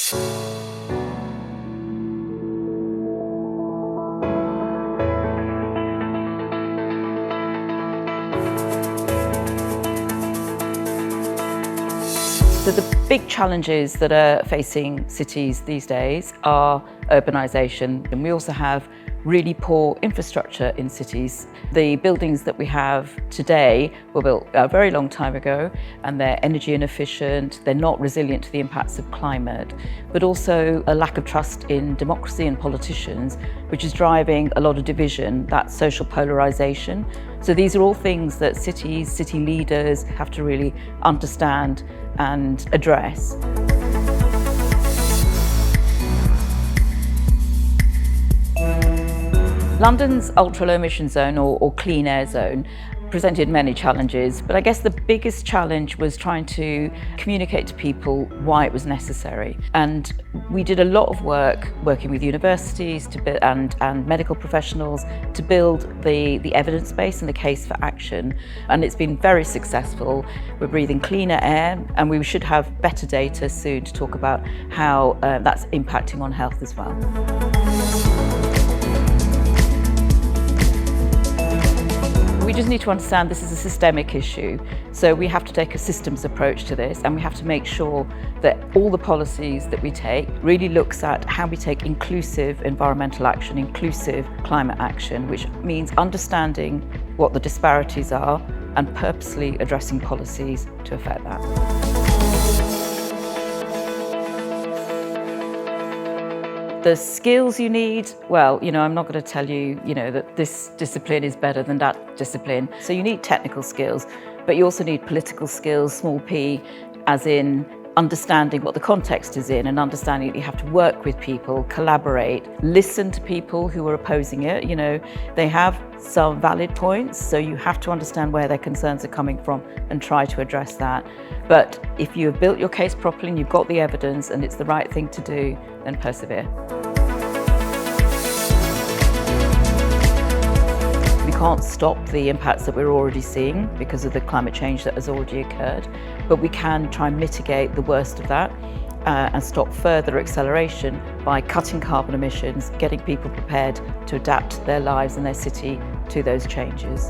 So the big challenges that are facing cities these days are urbanisation, and we also have really poor infrastructure in cities. The buildings that we have today were built a very long time ago, and they're energy inefficient, they're not resilient to the impacts of climate, but also a lack of trust in democracy and politicians, which is driving a lot of division, that social polarisation. So these are all things that cities, city leaders have to really understand and address. London's Ultra Low Emission Zone, or Clean Air Zone, presented many challenges, but I guess the biggest challenge was trying to communicate to people why it was necessary. And we did a lot of work working with universities and medical professionals to build the evidence base and the case for action. And it's been very successful. We're breathing cleaner air, and we should have better data soon to talk about how that's impacting on health as well. We just need to understand this is a systemic issue, so we have to take a systems approach to this, and we have to make sure that all the policies that we take really looks at how we take inclusive environmental action, inclusive climate action, which means understanding what the disparities are and purposely addressing policies to affect that. The skills you need, well, I'm not going to tell you, that this discipline is better than that discipline. So you need technical skills, but you also need political skills, small p, as in understanding what the context is in and understanding that you have to work with people, collaborate, listen to people who are opposing it. They have some valid points, so you have to understand where their concerns are coming from and try to address that. But if you have built your case properly and you've got the evidence and it's the right thing to do, then persevere. We can't stop the impacts that we're already seeing because of the climate change that has already occurred, but we can try and mitigate the worst of that and stop further acceleration by cutting carbon emissions, getting people prepared to adapt their lives and their city to those changes.